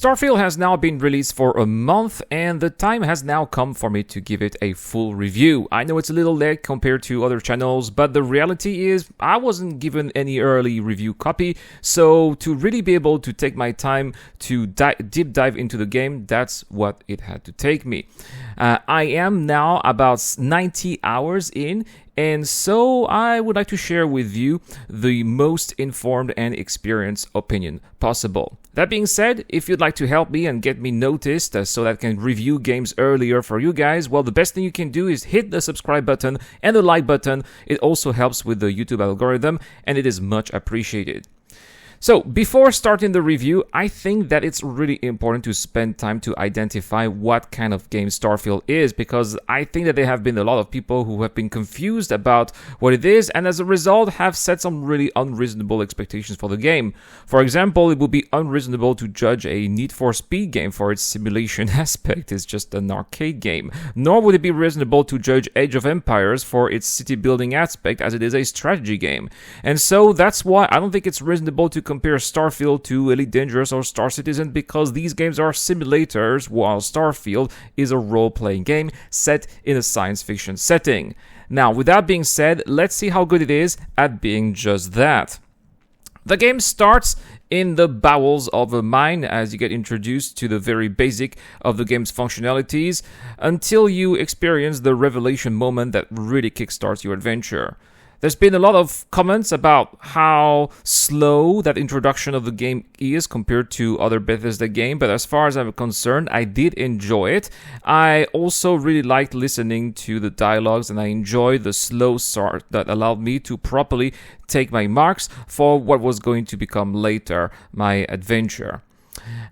Starfield has now been released for a month, and the time has now come for me to give it a full review. I know it's a little late compared to other channels, but the reality is I wasn't given any early review copy, so to really be able to take my time to deep dive into the game, that's what it had to take me. I am now about 90 hours in, and so I would like to share with you the most informed and experienced opinion possible. That being said, if you'd like to help me and get me noticed so that I can review games earlier for you guys, well, the best thing you can do is hit the subscribe button and the like button. It also helps with the YouTube algorithm, and it is much appreciated. So, before starting the review, I think that it's really important to spend time to identify what kind of game Starfield is, because I think that there have been a lot of people who have been confused about what it is, and as a result have set some really unreasonable expectations for the game. For example, it would be unreasonable to judge a Need for Speed game for its simulation aspect. It's just an arcade game. Nor would it be reasonable to judge Age of Empires for its city building aspect, as it is a strategy game. And so that's why I don't think it's reasonable to compare Starfield to Elite Dangerous or Star Citizen, because these games are simulators, while Starfield is a role-playing game set in a science fiction setting. Now, with that being said, let's see how good it is at being just that. The game starts in the bowels of a mine as you get introduced to the very basic of the game's functionalities until you experience the revelation moment that really kickstarts your adventure. There's been a lot of comments about how slow that introduction of the game is compared to other Bethesda games, but as far as I'm concerned, I did enjoy it. I also really liked listening to the dialogues, and I enjoyed the slow start that allowed me to properly take my marks for what was going to become later my adventure.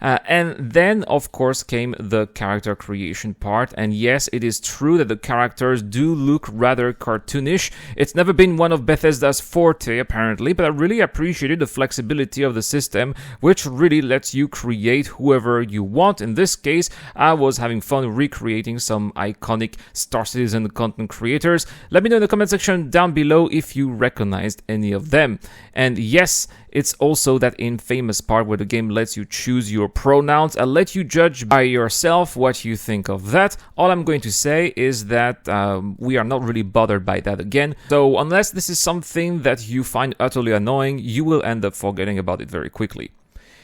And then, of course, came the character creation part. And yes, it is true that the characters do look rather cartoonish. It's never been one of Bethesda's forte, apparently, but I really appreciated the flexibility of the system, which really lets you create whoever you want. In this case, I was having fun recreating some iconic Star Citizen content creators. Let me know in the comment section down below if you recognized any of them. And yes, it's also that infamous part where the game lets you choose your pronouns and let you judge by yourself what you think of that. All I'm going to say is that we are not really bothered by that again. So unless this is something that you find utterly annoying, you will end up forgetting about it very quickly.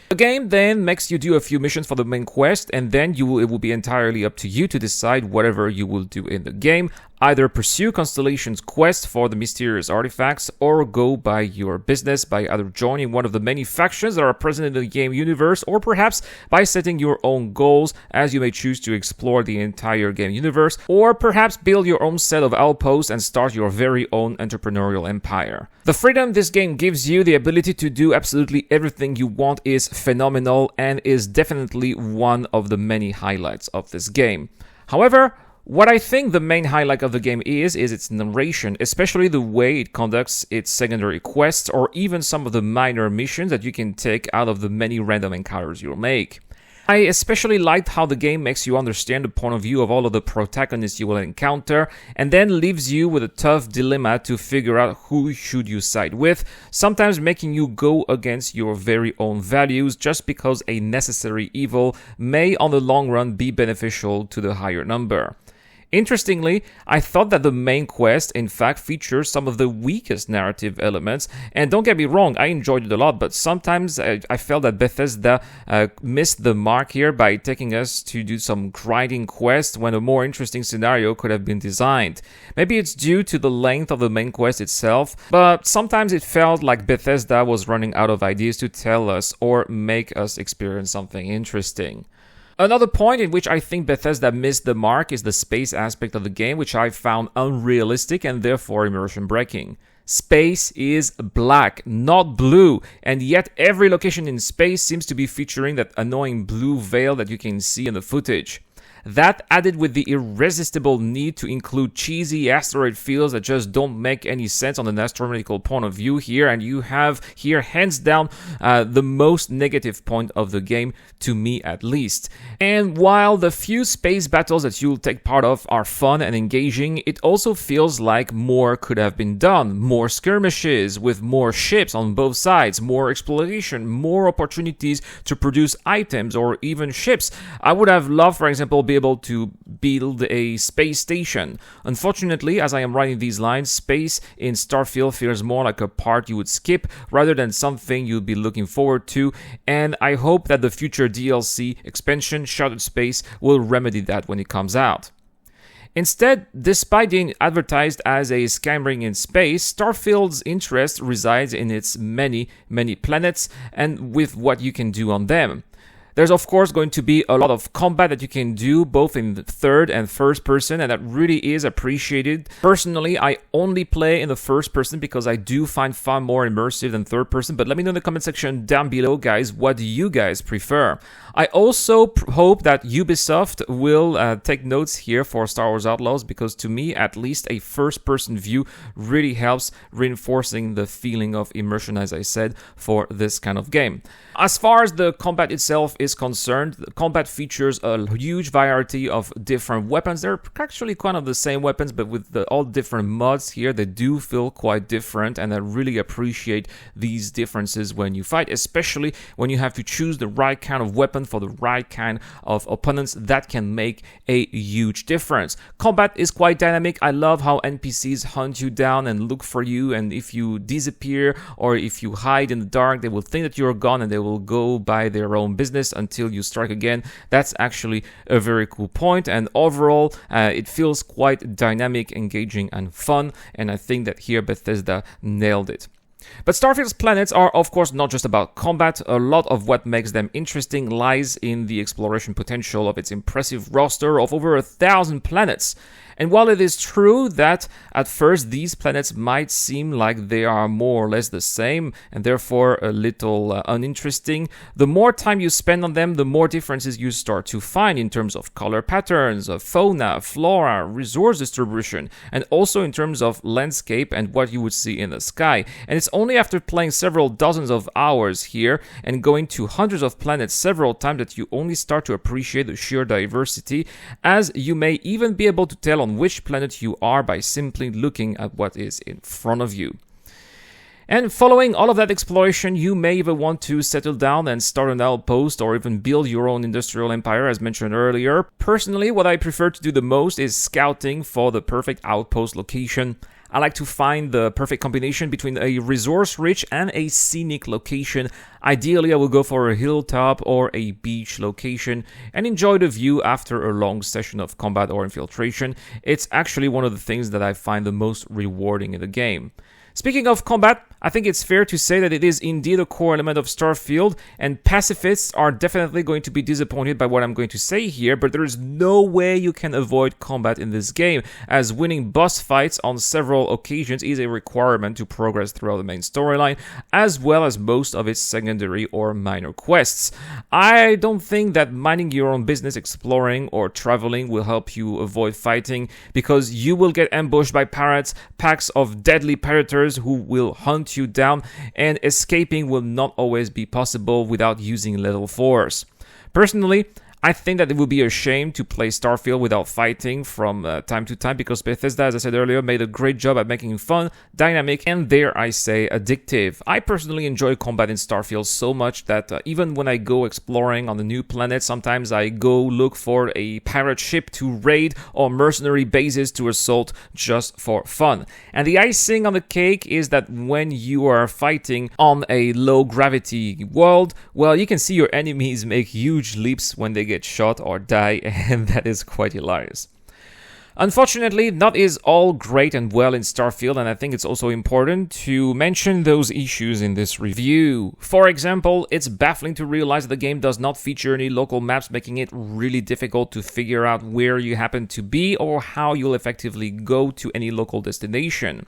The game then makes you do a few missions for the main quest, and then it will be entirely up to you to decide whatever you will do in the game. Either pursue Constellation's quest for the mysterious artifacts, or go by your business by either joining one of the many factions that are present in the game universe, or perhaps by setting your own goals, as you may choose to explore the entire game universe, or perhaps build your own set of outposts and start your very own entrepreneurial empire. The freedom this game gives you, the ability to do absolutely everything you want, is phenomenal and is definitely one of the many highlights of this game. However, what I think the main highlight of the game is its narration, especially the way it conducts its secondary quests or even some of the minor missions that you can take out of the many random encounters you'll make. I especially liked how the game makes you understand the point of view of all of the protagonists you will encounter, and then leaves you with a tough dilemma to figure out who should you side with, sometimes making you go against your very own values just because a necessary evil may on the long run be beneficial to the higher number. Interestingly, I thought that the main quest, in fact, features some of the weakest narrative elements, and don't get me wrong, I enjoyed it a lot, but sometimes I felt that Bethesda missed the mark here by taking us to do some grinding quests when a more interesting scenario could have been designed. Maybe it's due to the length of the main quest itself, but sometimes it felt like Bethesda was running out of ideas to tell us or make us experience something interesting. Another point in which I think Bethesda missed the mark is the space aspect of the game, which I found unrealistic and therefore immersion breaking. Space is black, not blue, and yet every location in space seems to be featuring that annoying blue veil that you can see in the footage. That, added with the irresistible need to include cheesy asteroid fields that just don't make any sense on an astronomical point of view here, and you have here hands down the most negative point of the game, to me at least. And while the few space battles that you'll take part of are fun and engaging, it also feels like more could have been done. More skirmishes with more ships on both sides, more exploration, more opportunities to produce items or even ships. I would have loved, for example, be able to build a space station. Unfortunately, as I am writing these lines, space in Starfield feels more like a part you would skip rather than something you'd be looking forward to, and I hope that the future DLC expansion, Shattered Space, will remedy that when it comes out. Instead, despite being advertised as a Skyrim in space, Starfield's interest resides in its many, many planets and with what you can do on them. There's of course going to be a lot of combat that you can do both in the third and first person, and that really is appreciated. Personally, I only play in the first person because I do find far more immersive than third person, but let me know in the comment section down below, guys, what do you guys prefer? I also hope that Ubisoft will take notes here for Star Wars Outlaws, because to me, at least, a first person view really helps reinforcing the feeling of immersion, as I said, for this kind of game. As far as the combat itself is concerned, the combat features a huge variety of different weapons. They're actually kind of the same weapons, but with all different mods here, they do feel quite different, and I really appreciate these differences when you fight, especially when you have to choose the right kind of weapon for the right kind of opponents. That can make a huge difference. Combat is quite dynamic. I love how NPCs hunt you down and look for you, and if you disappear or if you hide in the dark, they will think that you're gone and they will go by their own business until you strike again. That's actually a very cool point, and overall it feels quite dynamic, engaging and fun, and I think that here Bethesda nailed it. But Starfield's planets are of course not just about combat. A lot of what makes them interesting lies in the exploration potential of its impressive roster of over 1,000 planets. And while it is true that at first these planets might seem like they are more or less the same and therefore a little uninteresting, the more time you spend on them, the more differences you start to find in terms of color patterns, of fauna, flora, resource distribution, and also in terms of landscape and what you would see in the sky. And it's only after playing several dozens of hours here and going to hundreds of planets several times that you only start to appreciate the sheer diversity, as you may even be able to tell on which planet you are by simply looking at what is in front of you. And following all of that exploration, you may even want to settle down and start an outpost or even build your own industrial empire, as mentioned earlier. Personally, what I prefer to do the most is scouting for the perfect outpost location. I like to find the perfect combination between a resource-rich and a scenic location. Ideally, I will go for a hilltop or a beach location and enjoy the view after a long session of combat or infiltration. It's actually one of the things that I find the most rewarding in the game. Speaking of combat, I think it's fair to say that it is indeed a core element of Starfield, and pacifists are definitely going to be disappointed by what I'm going to say here, but there is no way you can avoid combat in this game, as winning boss fights on several occasions is a requirement to progress throughout the main storyline, as well as most of its secondary or minor quests. I don't think that minding your own business, exploring or traveling will help you avoid fighting, because you will get ambushed by pirates, packs of deadly predators who will hunt you down, and escaping will not always be possible without using lethal force. Personally, I think that it would be a shame to play Starfield without fighting from time to time, because Bethesda, as I said earlier, made a great job at making it fun, dynamic, and dare I say, addictive. I personally enjoy combat in Starfield so much that even when I go exploring on a new planet, sometimes I go look for a pirate ship to raid or mercenary bases to assault just for fun. And the icing on the cake is that when you are fighting on a low-gravity world, well, you can see your enemies make huge leaps when they get shot or die, and that is quite hilarious. Unfortunately, not is all great and well in Starfield, and I think it's also important to mention those issues in this review. For example, it's baffling to realize that the game does not feature any local maps, making it really difficult to figure out where you happen to be or how you'll effectively go to any local destination.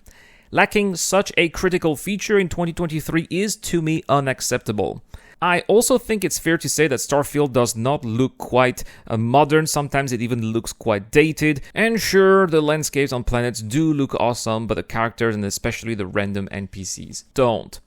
Lacking such a critical feature in 2023 is, to me, unacceptable. I also think it's fair to say that Starfield does not look quite modern. Sometimes it even looks quite dated. And sure, the landscapes on planets do look awesome, but the characters and especially the random NPCs don't.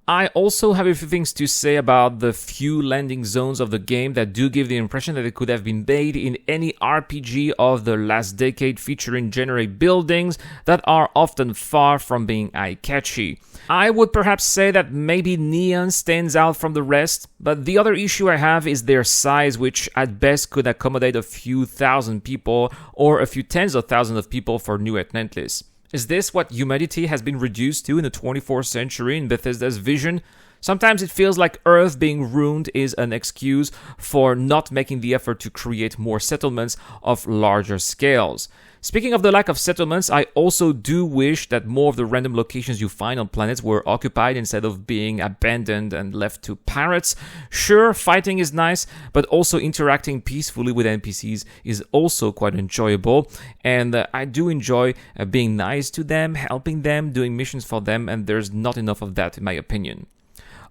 I also have a few things to say about the few landing zones of the game that do give the impression that it could have been made in any RPG of the last decade, featuring generic buildings that are often far from being eye-catchy. I would perhaps say that maybe Neon stands out from the rest, but the other issue I have is their size, which at best could accommodate a few thousand people or a few tens of thousands of people for New Atlantis. Is this what humanity has been reduced to in the 24th century in Bethesda's vision? Sometimes it feels like Earth being ruined is an excuse for not making the effort to create more settlements of larger scales. Speaking of the lack of settlements, I also do wish that more of the random locations you find on planets were occupied instead of being abandoned and left to pirates. Sure, fighting is nice, but also interacting peacefully with NPCs is also quite enjoyable. And I do enjoy being nice to them, helping them, doing missions for them, and there's not enough of that in my opinion.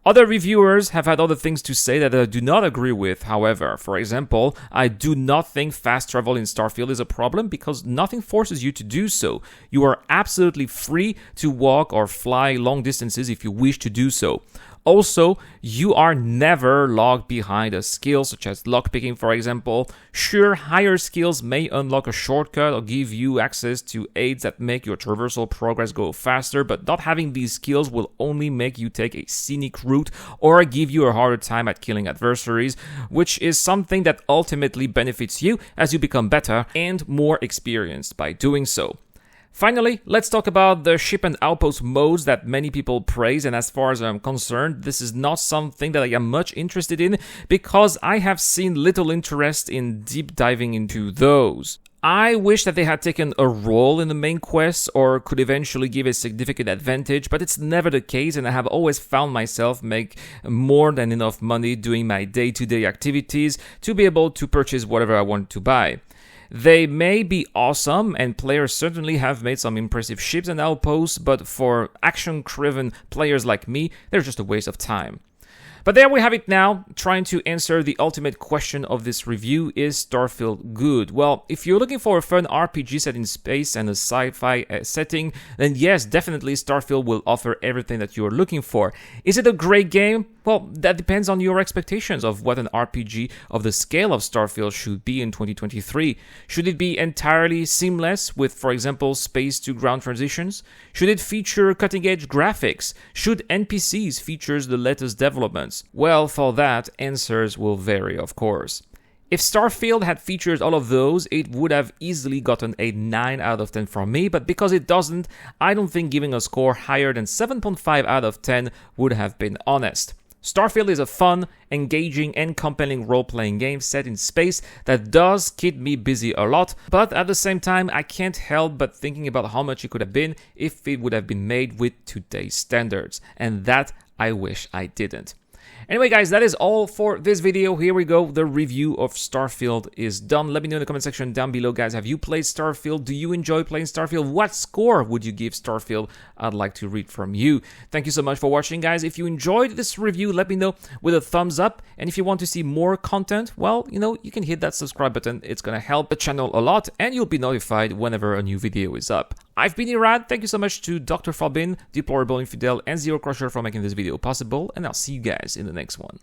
Other reviewers have had other things to say that I do not agree with, however. For example, I do not think fast travel in Starfield is a problem because nothing forces you to do so. You are absolutely free to walk or fly long distances if you wish to do so. Also, you are never locked behind a skill such as lockpicking, for example. Sure, higher skills may unlock a shortcut or give you access to aids that make your traversal progress go faster, but not having these skills will only make you take a scenic route or give you a harder time at killing adversaries, which is something that ultimately benefits you as you become better and more experienced by doing so. Finally, let's talk about the ship and outpost modes that many people praise, and as far as I'm concerned, this is not something that I am much interested in because I have seen little interest in deep diving into those. I wish that they had taken a role in the main quest or could eventually give a significant advantage, but it's never the case, and I have always found myself make more than enough money doing my day-to-day activities to be able to purchase whatever I want to buy. They may be awesome, and players certainly have made some impressive ships and outposts, but for action-driven players like me, they're just a waste of time. But there we have it now, trying to answer the ultimate question of this review: is Starfield good? Well, if you're looking for a fun RPG set in space and a sci-fi setting, then yes, definitely Starfield will offer everything that you're looking for. Is it a great game? Well, that depends on your expectations of what an RPG of the scale of Starfield should be in 2023. Should it be entirely seamless with, for example, space-to-ground transitions? Should it feature cutting-edge graphics? Should NPCs feature the latest developments? Well, for that, answers will vary, of course. If Starfield had featured all of those, it would have easily gotten a 9 out of 10 from me, but because it doesn't, I don't think giving a score higher than 7.5 out of 10 would have been honest. Starfield is a fun, engaging, and compelling role-playing game set in space that does keep me busy a lot, but at the same time, I can't help but thinking about how much it could have been if it would have been made with today's standards, and that I wish I didn't. Anyway, guys, that is all for this video. Here we go. The review of Starfield is done. Let me know in the comment section down below, guys. Have you played Starfield? Do you enjoy playing Starfield? What score would you give Starfield? I'd like to read from you. Thank you so much for watching, guys. If you enjoyed this review, let me know with a thumbs up. And if you want to see more content, well, you can hit that subscribe button. It's going to help the channel a lot, and you'll be notified whenever a new video is up. I've been Erad. Thank you so much to Dr. Fabin, Deplorable Infidel, and Zero Crusher for making this video possible, and I'll see you guys in the next one.